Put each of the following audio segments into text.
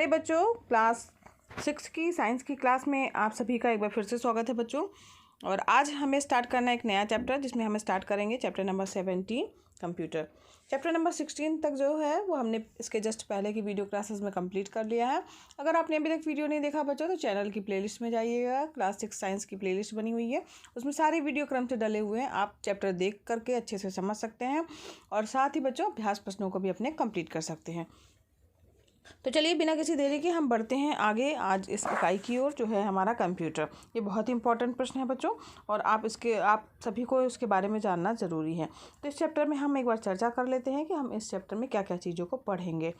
प्यारे बच्चों, क्लास 6 की साइंस की क्लास में आप सभी का एक बार फिर से स्वागत है बच्चों। और आज हमें स्टार्ट करना है एक नया चैप्टर, जिसमें हमें स्टार्ट करेंगे chapter number 17 computer. Chapter number 16 तक जो है वो हमने इसके जस्ट पहले की वीडियो क्लासेस में कंप्लीट कर लिया है। अगर आपने अभी तक वीडियो नहीं देखा बच्चों तो चैनल की प्लेलिस्ट में जाइएगा। क्लास 6 साइंस की प्लेलिस्ट बनी हुई है, उसमें सारे वीडियो क्रम से डले हुए हैं। आप चैप्टर देख करके अच्छे से समझ सकते हैं और साथ ही बच्चों अभ्यास प्रश्नों को भी अपने कंप्लीट कर सकते हैं। तो चलिए बिना किसी देरी के हम बढ़ते हैं आगे आज इस इकाई की ओर, जो है हमारा कंप्यूटर। ये बहुत ही इंपॉर्टेंट प्रश्न है बच्चों और आप सभी को इसके बारे में जानना ज़रूरी है। तो इस चैप्टर में हम एक बार चर्चा कर लेते हैं कि हम इस चैप्टर में क्या क्या चीज़ों को पढ़ेंगे।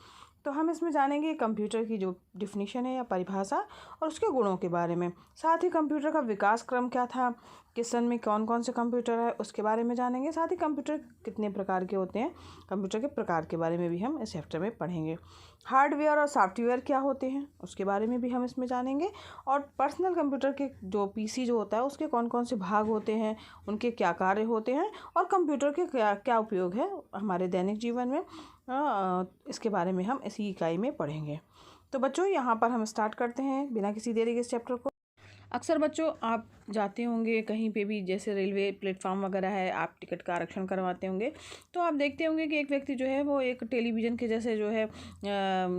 तो हम इसमें जानेंगे कंप्यूटर की जो डिफिनीशन है या परिभाषा और उसके गुणों के बारे में। साथ ही कंप्यूटर का विकास क्रम क्या था, किस सन में कौन कौन से कंप्यूटर है उसके बारे में जानेंगे। साथ ही कंप्यूटर कितने प्रकार के होते हैं, कंप्यूटर के प्रकार के बारे में भी हम इस चैप्टर में पढ़ेंगे। हार्डवेयर और सॉफ्टवेयर क्या होते हैं उसके बारे में भी हम इसमें जानेंगे। और पर्सनल कंप्यूटर के जो पीसी जो होता है उसके कौन कौन से भाग होते हैं, उनके क्या कार्य होते हैं और कंप्यूटर के क्या क्या उपयोग है हमारे दैनिक जीवन में, इसके बारे में हम इसी इकाई में पढ़ेंगे। तो बच्चों यहाँ पर हम स्टार्ट करते हैं बिना किसी देरी के इस चैप्टर को। अक्सर बच्चों आप जाते होंगे कहीं पे भी, जैसे रेलवे प्लेटफॉर्म वगैरह है, आप टिकट का आरक्षण करवाते होंगे तो आप देखते होंगे कि एक व्यक्ति जो है वो एक टेलीविज़न के जैसे जो है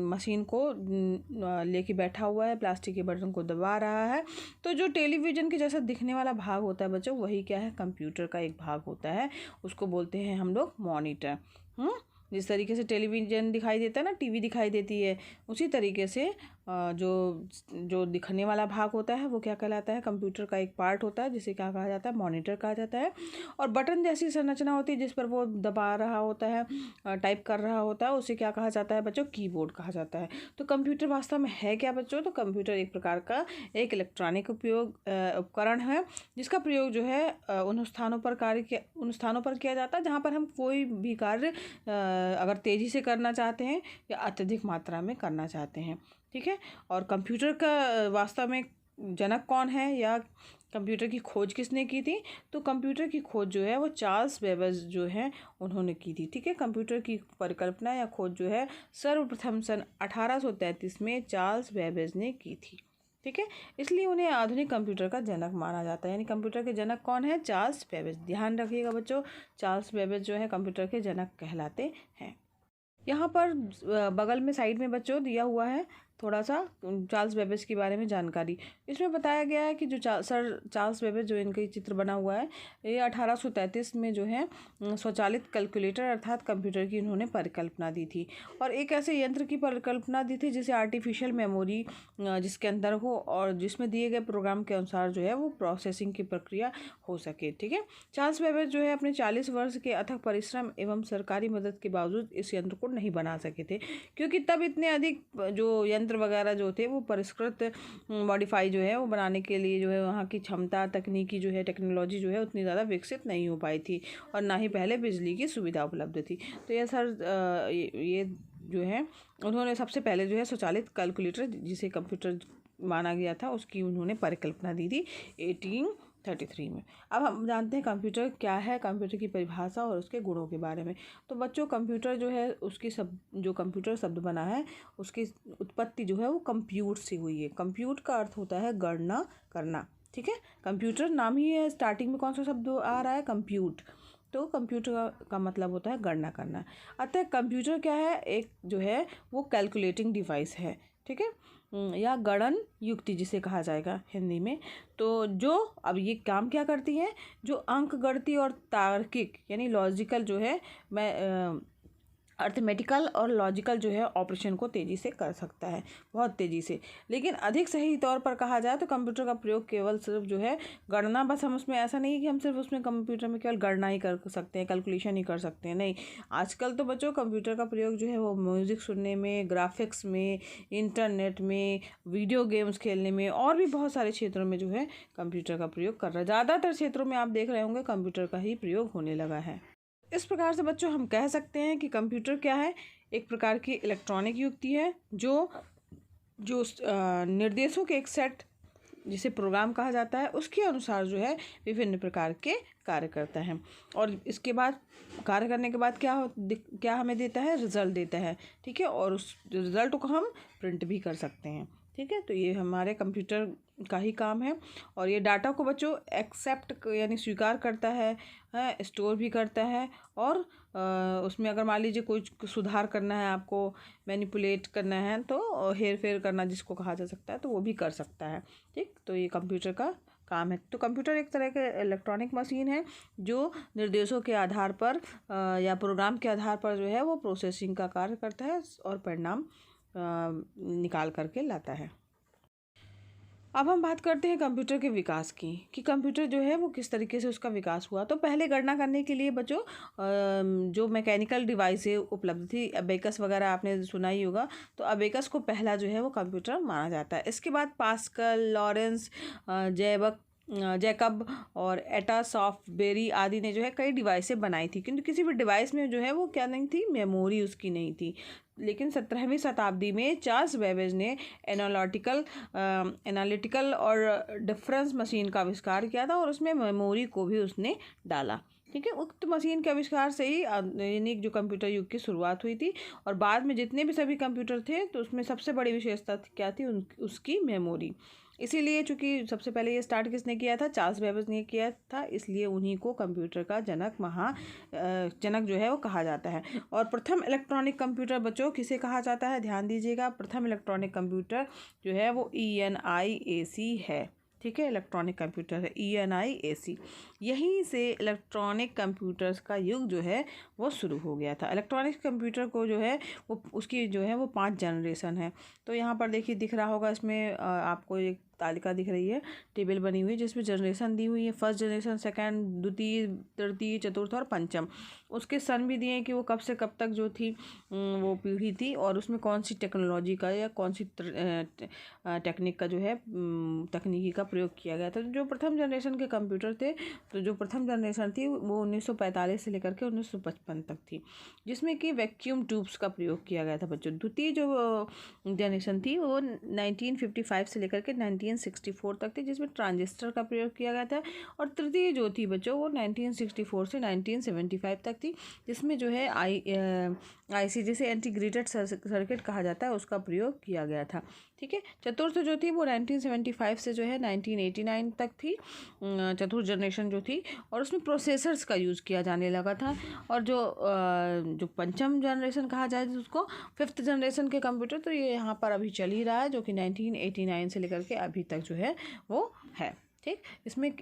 मशीन को लेके बैठा हुआ है, प्लास्टिक के बटन को दबा रहा है। तो जो टेलीविज़न के जैसा दिखने वाला भाग होता है बच्चों, वही क्या है, कंप्यूटर का एक भाग होता है। उसको बोलते हैं हम लोग मॉनिटर। जिस तरीके से टेलीविज़न दिखाई देता है ना, टीवी दिखाई देती है, उसी तरीके से जो दिखने वाला भाग होता है वो क्या कहलाता है, कंप्यूटर का एक पार्ट होता है, जिसे क्या कहा जाता है, मॉनिटर कहा जाता है। और बटन जैसी संरचना होती है जिस पर वो दबा रहा होता है, टाइप कर रहा होता है, उसे क्या कहा जाता है बच्चों, कीबोर्ड कहा जाता है। तो कंप्यूटर वास्तव में है क्या बच्चों, तो कंप्यूटर एक प्रकार का एक इलेक्ट्रॉनिक उपकरण है, जिसका प्रयोग जो है उन स्थानों पर किया जाता है जहाँ पर हम कोई भी कार्य अगर तेज़ी से करना चाहते हैं या अत्यधिक मात्रा में करना चाहते हैं। ठीक है। और कंप्यूटर का वास्तव में जनक कौन है या कंप्यूटर की खोज किसने की थी, तो कंप्यूटर की खोज जो है वो चार्ल्स बेबेज जो है उन्होंने की थी। ठीक है। कंप्यूटर की परिकल्पना या खोज जो है सर्वप्रथम सन 1833 में चार्ल्स बेबेज ने की थी। ठीक है। इसलिए उन्हें आधुनिक कंप्यूटर का जनक माना जाता है। यानी कंप्यूटर के जनक कौन है, चार्ल्स बेबेज। ध्यान रखिएगा बच्चों, चार्ल्स बेबेज जो है कंप्यूटर के जनक कहलाते हैं। यहाँ पर बगल में साइड में बच्चों दिया हुआ है थोड़ा सा चार्ल्स बेबेज के बारे में जानकारी। इसमें बताया गया है कि जो सर चार्ल्स बेबेज जो इनका चित्र बना हुआ है, ये 1833 में जो है स्वचालित कैलकुलेटर अर्थात कंप्यूटर की इन्होंने परिकल्पना दी थी। और एक ऐसे यंत्र की परिकल्पना दी थी जिसे आर्टिफिशियल मेमोरी जिसके अंदर हो और जिसमें दिए गए प्रोग्राम के अनुसार जो है वो प्रोसेसिंग की प्रक्रिया हो सके। ठीक है। चार्ल्स बेबेज जो है अपने 40 वर्ष के अथक परिश्रम एवं सरकारी मदद के बावजूद इस यंत्र को नहीं बना सके थे, क्योंकि तब इतने अधिक जो यंत्र वगैरह जो थे वो परिष्कृत मॉडिफाई जो है वो बनाने के लिए जो है वहाँ की क्षमता, तकनीकी जो है टेक्नोलॉजी जो है उतनी ज़्यादा विकसित नहीं हो पाई थी और ना ही पहले बिजली की सुविधा उपलब्ध थी। तो ये सर ये जो है उन्होंने सबसे पहले जो है स्वचालित कैलकुलेटर जिसे कंप्यूटर माना गया था उसकी उन्होंने परिकल्पना दी थी 1833 में। अब हम जानते हैं कंप्यूटर क्या है, कंप्यूटर की परिभाषा और उसके गुणों के बारे में। तो बच्चों कंप्यूटर जो है उसकी जो कंप्यूटर शब्द बना है उसकी उत्पत्ति जो है वो कंप्यूट से हुई है। कंप्यूट का अर्थ होता है गणना करना। ठीक है। कंप्यूटर नाम ही है, स्टार्टिंग में कौन सा शब्द आ रहा है, कंप्यूट। तो कंप्यूटर का मतलब होता है गणना करना। अतः कंप्यूटर क्या है, एक जो है वो कैलकुलेटिंग डिवाइस है। ठीक है। या गणन युक्ति जिसे कहा जाएगा हिंदी में। तो जो अब ये काम क्या करती है, जो अंक गणितीय और तार्किक यानी लॉजिकल जो है अर्थमेटिकल और लॉजिकल जो है ऑपरेशन को तेज़ी से कर सकता है, बहुत तेज़ी से। लेकिन अधिक सही तौर पर कहा जाए तो कंप्यूटर का प्रयोग केवल सिर्फ जो है गणना, बस हम उसमें ऐसा नहीं कि हम सिर्फ उसमें कंप्यूटर में केवल गणना ही कर सकते हैं, कैलकुलेशन ही कर सकते हैं, नहीं। आजकल तो बच्चों कंप्यूटर का प्रयोग जो है वो म्यूज़िक सुनने में, ग्राफिक्स में, इंटरनेट में, वीडियो गेम्स खेलने में और भी बहुत सारे क्षेत्रों में जो है कंप्यूटर का प्रयोग कर रहा है। ज़्यादातर क्षेत्रों में आप देख रहे होंगे कंप्यूटर का ही प्रयोग होने लगा है। इस प्रकार से बच्चों हम कह सकते हैं कि कंप्यूटर क्या है, एक प्रकार की इलेक्ट्रॉनिक युक्ति है जो निर्देशों के एक सेट जिसे प्रोग्राम कहा जाता है, उसके अनुसार जो है विभिन्न प्रकार के कार्य करता है। और इसके बाद कार्य करने के बाद क्या हमें देता है, रिजल्ट देता है। ठीक है, और उस रिजल्ट को हम प्रिंट भी कर सकते हैं। ठीक है, तो ये हमारे कंप्यूटर का ही काम है। और ये डाटा को बच्चों एक्सेप्ट यानी स्वीकार करता है, स्टोर भी करता है, और उसमें अगर मान लीजिए कोई सुधार करना है, आपको मैनिपुलेट करना है, तो हेर फेर करना जिसको कहा जा सकता है, तो वो भी कर सकता है। ठीक, तो ये कंप्यूटर का काम है। तो कंप्यूटर एक तरह के इलेक्ट्रॉनिक मशीन है जो निर्देशों के आधार पर या प्रोग्राम के आधार पर जो है वो प्रोसेसिंग का कार्य करता है और परिणाम निकाल करके लाता है। अब हम बात करते हैं कंप्यूटर के विकास की, कि कंप्यूटर जो है वो किस तरीके से उसका विकास हुआ। तो पहले गणना करने के लिए बच्चों जो मैकेनिकल डिवाइसें उपलब्ध थी, अबेकस वगैरह आपने सुना ही होगा, तो अबेकस को पहला जो है वो कंप्यूटर माना जाता है। इसके बाद पास्कल, लॉरेंस, जैकब और एटा सॉफ्टबेरी आदि ने जो है कई डिवाइसें बनाई थी, किंतु किसी भी डिवाइस में जो है वो क्या नहीं थी, मेमोरी उसकी नहीं थी। लेकिन 17वीं शताब्दी में चार्ल्स बेबेज ने एनालिटिकल और डिफरेंस मशीन का आविष्कार किया था और उसमें मेमोरी को भी उसने डाला। ठीक है, उक्त मशीन के आविष्कार से ही यानी जो कंप्यूटर युग की शुरुआत हुई थी। और बाद में जितने भी सभी कंप्यूटर थे तो उसमें सबसे बड़ी विशेषता क्या थी, उसकी मेमोरी। इसीलिए चूंकि सबसे पहले ये स्टार्ट किसने किया था, चार्ल्स बेबेज ने किया था, इसलिए उन्हीं को कंप्यूटर का जनक जो है वो कहा जाता है। और प्रथम इलेक्ट्रॉनिक कंप्यूटर बच्चों किसे कहा जाता है, ध्यान दीजिएगा, प्रथम इलेक्ट्रॉनिक कंप्यूटर जो है वो ENIAC है। ठीक है, इलेक्ट्रॉनिक कंप्यूटर है ENIAC। यहीं से इलेक्ट्रॉनिक कंप्यूटर्स का युग जो है वो शुरू हो गया था। इलेक्ट्रॉनिक कंप्यूटर को जो है वो उसकी जो है वो 5 जनरेशन है। तो यहाँ पर देखिए दिख रहा होगा, इसमें आपको एक तालिका दिख रही है, टेबल बनी हुई है जिसमें जनरेशन दी हुई है, फर्स्ट जनरेशन, सेकंड, द्वितीय, तृतीय, चतुर्थ और पंचम। उसके सन भी दिए हैं कि वो कब से कब तक जो थी वो पीढ़ी थी, और उसमें कौन सी टेक्नोलॉजी का या कौन सी टेक्निक का जो है तकनीकी का प्रयोग किया गया था। जो प्रथम जनरेशन के कंप्यूटर थे, तो जो प्रथम जनरेशन थी वो 1945 से लेकर के 1955 तक थी, जिसमें कि वैक्यूम ट्यूब्स का प्रयोग किया गया था बच्चों। द्वितीय जो जनरेशन थी वो 1955 से लेकर के 1964 तक थी, जिसमें ट्रांजिस्टर का प्रयोग किया गया था। और तृतीय जो थी बच्चों वो 1964 से 1975 तक थी, जिसमें जो है IC जिसे इंटीग्रेटेड सर्किट कहा जाता है उसका प्रयोग किया गया था। ठीक है, चतुर्थ जो थी वो 1975 से जो है 1989 तक थी, चतुर्थ जनरेशन जो थी, और उसमें प्रोसेसर्स का यूज़ किया जाने लगा था। और जो पंचम जनरेशन कहा जाए उसको, फिफ्थ जनरेशन के कंप्यूटर, तो ये यहाँ पर अभी चल ही रहा है, जो कि 1989 से लेकर के अभी तक जो है वो है। ठीक,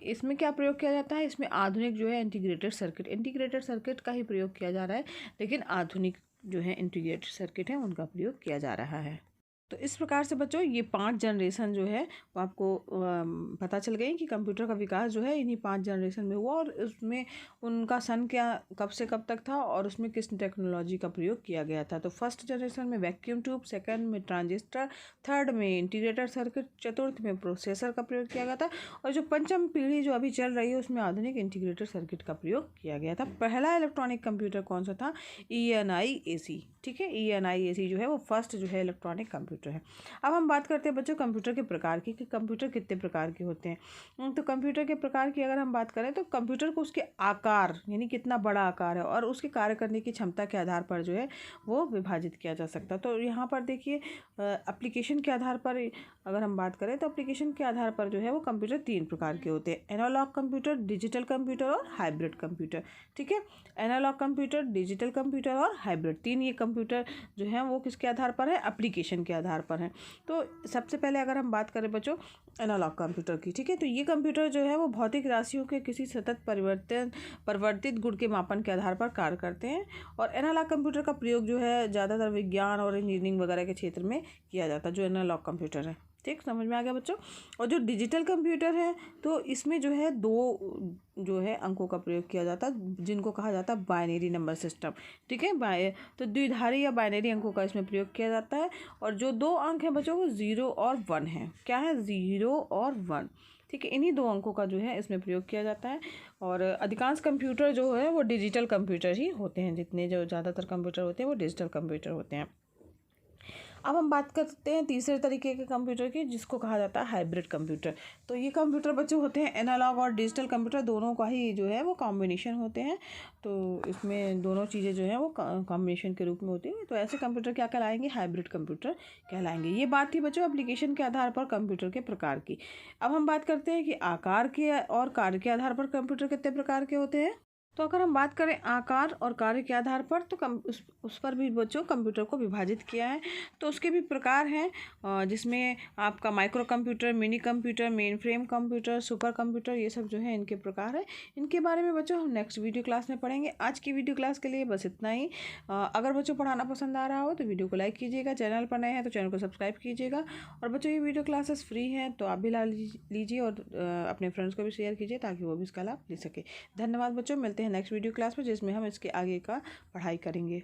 इसमें क्या प्रयोग किया जाता है, इसमें आधुनिक जो है इंटीग्रेटेड सर्किट का ही प्रयोग किया जा रहा है, लेकिन आधुनिक जो है इंटीग्रेटेड सर्किट है उनका प्रयोग किया जा रहा है। तो इस प्रकार से बच्चों ये 5 जनरेशन जो है वो आपको पता चल गई कि कंप्यूटर का विकास जो है इन्हीं 5 जनरेशन में हुआ, और उसमें उनका सन क्या कब से कब तक था, और उसमें किस टेक्नोलॉजी का प्रयोग किया गया था। तो फर्स्ट जनरेशन में वैक्यूम ट्यूब, सेकंड में ट्रांजिस्टर, थर्ड में इंटीग्रेटेड सर्किट, चतुर्थ में प्रोसेसर का प्रयोग किया गया था, और जो पंचम पीढ़ी जो अभी चल रही है उसमें आधुनिक इंटीग्रेटेड सर्किट का प्रयोग किया गया था। पहला इलेक्ट्रॉनिक कंप्यूटर कौन सा था, ENIAC। ठीक है, ENIAC जो है वो फर्स्ट जो है इलेक्ट्रॉनिक कंप्यूटर है। अब हम बात करते हैं बच्चों कंप्यूटर के प्रकार की, कि कंप्यूटर कितने प्रकार के होते हैं। तो कंप्यूटर के प्रकार की अगर हम बात करें तो कंप्यूटर को उसके आकार यानी कितना बड़ा आकार है और उसके कार्य करने की क्षमता के आधार पर जो है वो विभाजित किया जा सकता है। तो यहाँ पर देखिए एप्लीकेशन के आधार पर अगर हम बात करें तो एप्लीकेशन के आधार पर जो है वो कंप्यूटर 3 प्रकार के होते हैं, एनालॉग कंप्यूटर, डिजिटल कंप्यूटर और हाइब्रिड कंप्यूटर। ठीक है, एनालॉग कंप्यूटर, डिजिटल कंप्यूटर और हाइब्रिड, 3 ये कंप्यूटर जो है वो किसके आधार पर है, एप्लीकेशन के आधार पर है। तो सबसे पहले अगर हम बात करें बच्चों एनालॉग कंप्यूटर की, ठीक है, तो ये कंप्यूटर जो है वो भौतिक राशियों के किसी सतत परिवर्तित गुण के मापन के आधार पर कार्य करते हैं। और एनालॉग कंप्यूटर का प्रयोग जो है ज़्यादातर विज्ञान और इंजीनियरिंग वगैरह के क्षेत्र में किया जाता है, जो एनालॉग कंप्यूटर है। ठीक, समझ में आ गया बच्चों। और जो डिजिटल कंप्यूटर है तो इसमें जो है 2 जो है अंकों का प्रयोग किया जाता है, जिनको कहा जाता है बाइनरी नंबर सिस्टम। ठीक है, तो द्विधारी या बाइनरी अंकों का इसमें प्रयोग किया जाता है। और जो 2 अंक हैं बच्चों वो 0 और 1 है। क्या है, 0 और 1। ठीक है, इन्हीं 2 अंकों का जो है इसमें प्रयोग किया जाता है। और अधिकांश कंप्यूटर जो है वो डिजिटल कंप्यूटर ही होते हैं, जितने जो ज़्यादातर कंप्यूटर होते हैं वो डिजिटल कंप्यूटर होते हैं। अब हम बात करते हैं तीसरे तरीके के कंप्यूटर की, जिसको कहा जाता है हाइब्रिड कंप्यूटर। तो ये कंप्यूटर बच्चों होते हैं एनालॉग और डिजिटल कंप्यूटर, दोनों का ही जो है वो कॉम्बिनेशन होते हैं। तो इसमें दोनों चीज़ें जो हैं वो कॉम्बिनेशन के रूप में होती हैं। तो ऐसे कंप्यूटर क्या कहलाएंगे? हाइब्रिड कंप्यूटर कहलाएंगे। ये बात थी बच्चों एप्लीकेशन के आधार पर कंप्यूटर के प्रकार की। अब हम बात करते हैं कि आकार के और कार्य के आधार पर कंप्यूटर कितने प्रकार के होते हैं। तो अगर हम बात करें आकार और कार्य के आधार पर, तो उस पर भी बच्चों कंप्यूटर को विभाजित किया है। तो उसके भी प्रकार हैं, जिसमें आपका micro computer, mini computer, main frame computer, super computer, ये सब जो है इनके प्रकार है। इनके बारे में बच्चों हम नेक्स्ट वीडियो क्लास में पढ़ेंगे। आज की वीडियो क्लास के लिए बस इतना ही। अगर बच्चों पढ़ाना पसंद आ रहा हो तो वीडियो को लाइक कीजिएगा, चैनल पर नए हैं तो चैनल को सब्सक्राइब कीजिएगा। और बच्चों ये वीडियो क्लासेस फ्री हैं, तो आप भी ला लीजिए और अपने फ्रेंड्स को भी शेयर कीजिए ताकि वो भी इसका लाभ ले सके। धन्यवाद बच्चों, मिलते हैं नेक्स्ट वीडियो क्लास में जिसमें हम इसके आगे का पढ़ाई करेंगे।